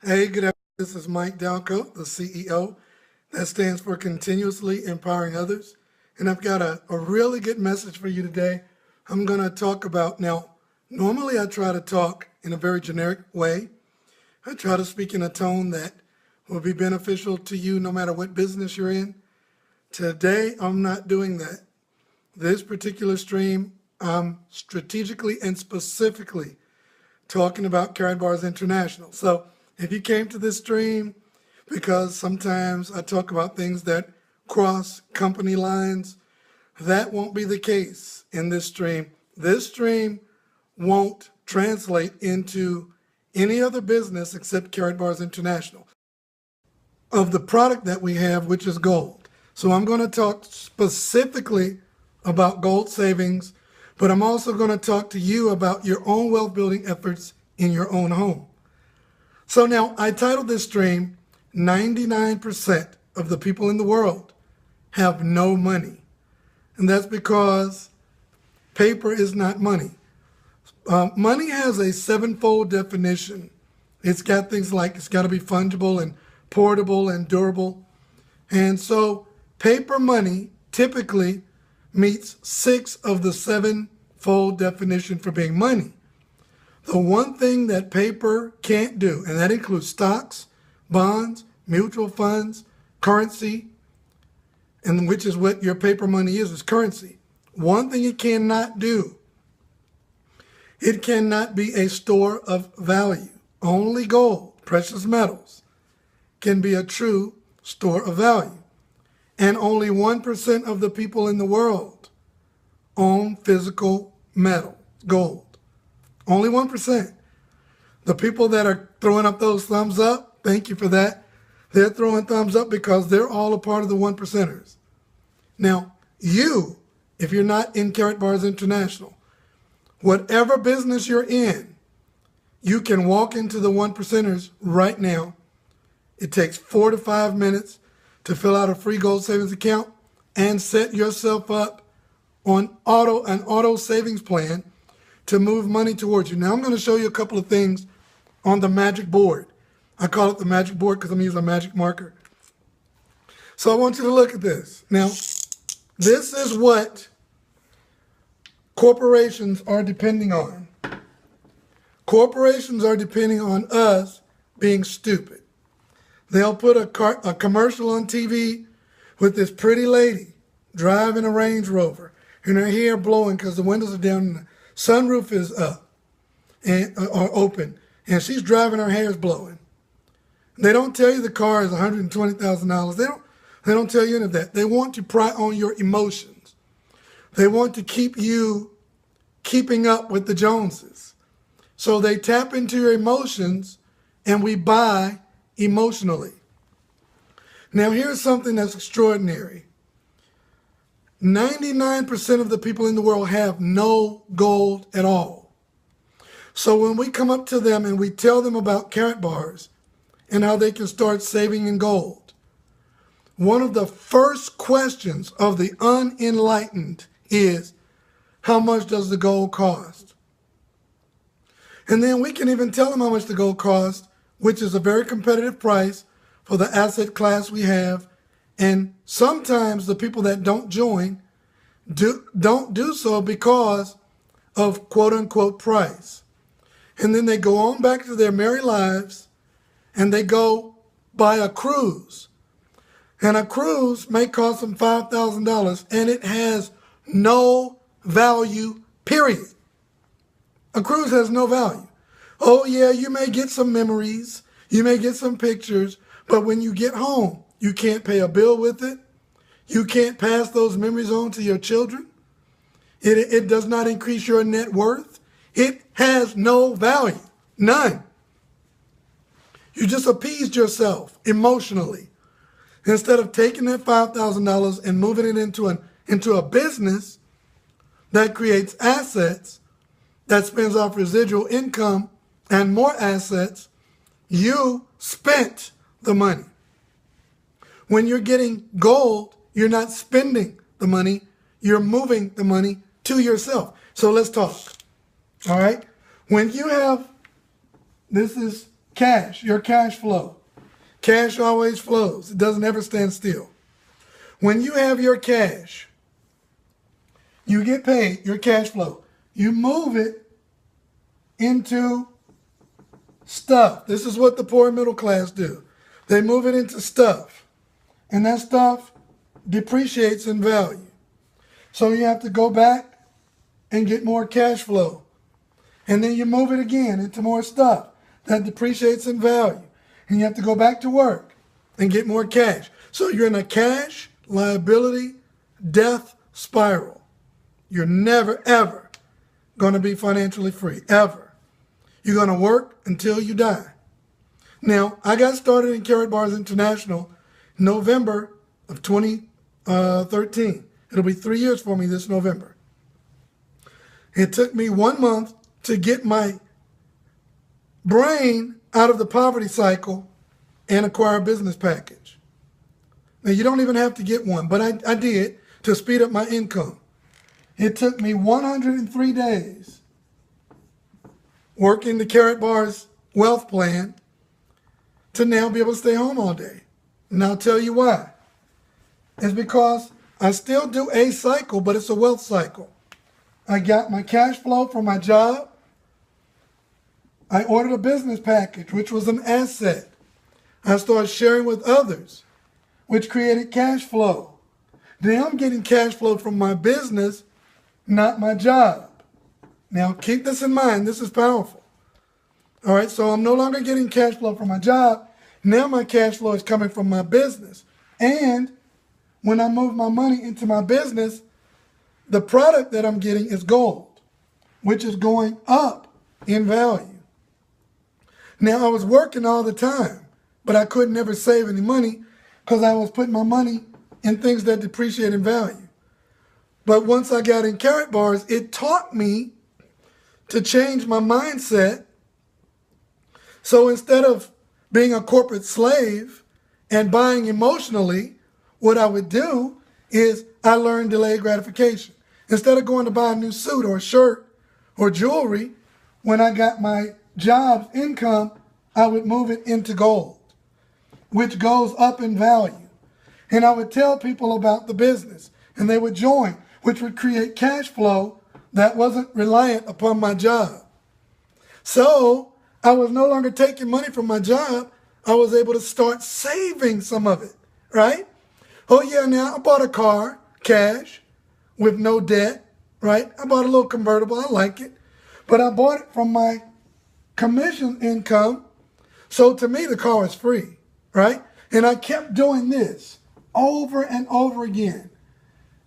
Hey, good afternoon. This is Mike Dalcoe, the CEO. That stands for Continuously Empowering Others. And I've got a really good message for you today. I'm going to talk about, now, normally I try to talk in a very generic way. I try to speak in a tone that will be beneficial to you no matter what business you're in. Today, I'm not doing that. This particular stream, I'm strategically and specifically talking about KARATBARS International. So if you came to this stream because sometimes I talk about things that cross company lines, that won't be the case in this stream. This stream won't translate into any other business except KARATBARS International of the product that we have, which is gold. So I'm going to talk specifically about gold savings, but I'm also going to talk to you about your own wealth building efforts in your own home. So now I titled this stream, 99% of the people in the world have no money. And that's because paper is not money. Money has a sevenfold definition. It's got things like it's got to be fungible and portable and durable. And so paper money typically meets 6 of the sevenfold definition for being money. The one thing that paper can't do, and that includes stocks, bonds, mutual funds, currency, and which is what your paper money is currency. One thing it cannot do, it cannot be a store of value. Only gold, precious metals, can be a true store of value. And only 1% of the people in the world own physical metal, gold. Only 1%. The people that are throwing up those thumbs up, thank you for that. They're throwing thumbs up because they're all a part of the 1%ers. Now, you, if you're not in KARATBARS International, whatever business you're in, you can walk into the 1%ers right now. It takes 4 to 5 minutes to fill out a free gold savings account and set yourself up on an auto savings plan to move money towards you. Now I'm going to show you a couple of things on the magic board. I call it the magic board because I'm using a magic marker. So I want you to look at this. Now, this is what corporations are depending on. Corporations are depending on us being stupid. They'll put a commercial on TV with this pretty lady driving a Range Rover and her hair blowing because the windows are down and the sunroof is up or open, and she's driving, her hair's blowing. They don't tell you the car is $120,000. They don't tell you any of that. They want to pry on your emotions. They want to keep you keeping up with the Joneses. So they tap into your emotions, and we buy emotionally. Now here's something that's extraordinary. 99% of the people in the world have no gold at all. So when we come up to them and we tell them about KARATBARS and how they can start saving in gold, one of the first questions of the unenlightened is, how much does the gold cost? And then we can even tell them how much the gold costs, which is a very competitive price for the asset class we have. And sometimes the people that don't join don't do so because of quote unquote price. And then they go on back to their merry lives and they go buy a cruise. And a cruise may cost them $5,000 and it has no value, period. A cruise has no value. Oh yeah, you may get some memories, you may get some pictures, but when you get home, you can't pay a bill with it. You can't pass those memories on to your children. It does not increase your net worth. It has no value, none. You just appeased yourself emotionally. Instead of taking that $5,000 and moving it into a business that creates assets, that spins off residual income and more assets, you spent the money. When you're getting gold, you're not spending the money, you're moving the money to yourself. So let's talk. All right? When you have, this is cash, your cash flow. Cash always flows. It doesn't ever stand still. When you have your cash, you get paid, your cash flow. You move it into stuff. This is what the poor middle class do. They move it into stuff. And that stuff depreciates in value. So you have to go back and get more cash flow. And then you move it again into more stuff that depreciates in value. And you have to go back to work and get more cash. So you're in a cash, liability, death spiral. You're never, ever going to be financially free, ever. You're going to work until you die. Now, I got started in KARATBARS International November of 2013. It'll be 3 years for me this November. It took me 1 month to get my brain out of the poverty cycle and acquire a business package. Now, you don't even have to get one, but I did to speed up my income. It took me 103 days working the KARATBARS wealth plan to now be able to stay home all day. And I'll tell you why. It's because I still do a cycle, but it's a wealth cycle. I got my cash flow from my job. I ordered a business package, which was an asset. I started sharing with others, which created cash flow. Now I'm getting cash flow from my business, not my job. Now keep this in mind. This is powerful. All right, so I'm no longer getting cash flow from my job. Now my cash flow is coming from my business. And when I move my money into my business, the product that I'm getting is gold, which is going up in value. Now, I was working all the time, but I could never save any money because I was putting my money in things that depreciate in value. But once I got in KARATBARS, it taught me to change my mindset. So instead of being a corporate slave and buying emotionally, what I would do is I learned delayed gratification. Instead of going to buy a new suit or a shirt or jewelry, when I got my job's income, I would move it into gold, which goes up in value. And I would tell people about the business, and they would join, which would create cash flow that wasn't reliant upon my job. So I was no longer taking money from my job. I was able to start saving some of it, right? Oh yeah, now I bought a car, cash, with no debt, right? I bought a little convertible, I like it. But I bought it from my commission income. So to me, the car is free, right? And I kept doing this over and over again.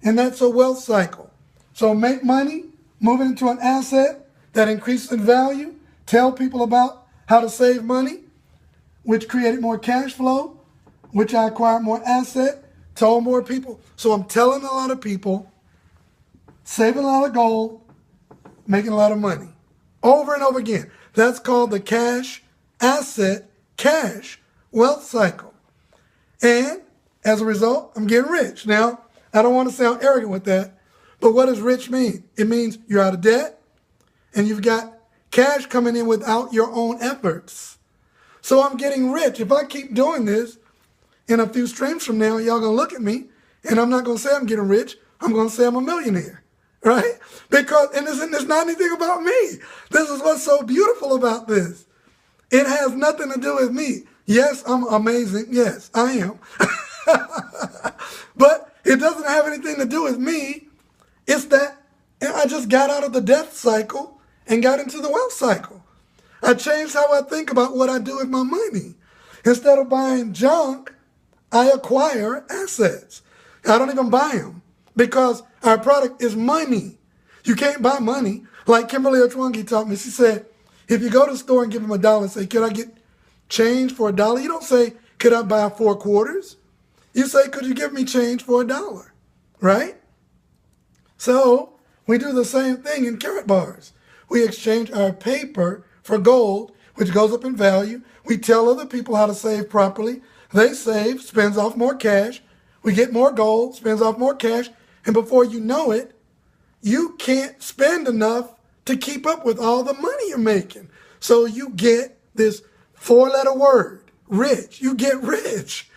And that's a wealth cycle. So make money, move it into an asset that increases in value, tell people about how to save money, which created more cash flow, which I acquired more asset, told more people. So I'm telling a lot of people, saving a lot of gold, making a lot of money. Over and over again. That's called the cash asset, cash wealth cycle. And as a result, I'm getting rich. Now, I don't want to sound arrogant with that, but what does rich mean? It means you're out of debt and you've got cash coming in without your own efforts. So I'm getting rich. If I keep doing this, in a few streams from now, y'all going to look at me and I'm not going to say I'm getting rich. I'm going to say I'm a millionaire, right? Because, and there's not anything about me. This is what's so beautiful about this. It has nothing to do with me. Yes, I'm amazing. Yes, I am. But it doesn't have anything to do with me. It's that I just got out of the death cycle and got into the wealth cycle. I changed how I think about what I do with my money. Instead of buying junk, I acquire assets. I don't even buy them because our product is money. You can't buy money. Like Kimberly Ochwangi taught me, she said, if you go to the store and give them $1 and say, could I get change for $1? You don't say, could I buy 4 quarters? You say, could you give me change for $1? Right? So we do the same thing in KARATBARS. We exchange our paper for gold, which goes up in value. We tell other people how to save properly. They save, spends off more cash. We get more gold, spends off more cash. And before you know it, you can't spend enough to keep up with all the money you're making. So you get this 4-letter word, rich. You get rich.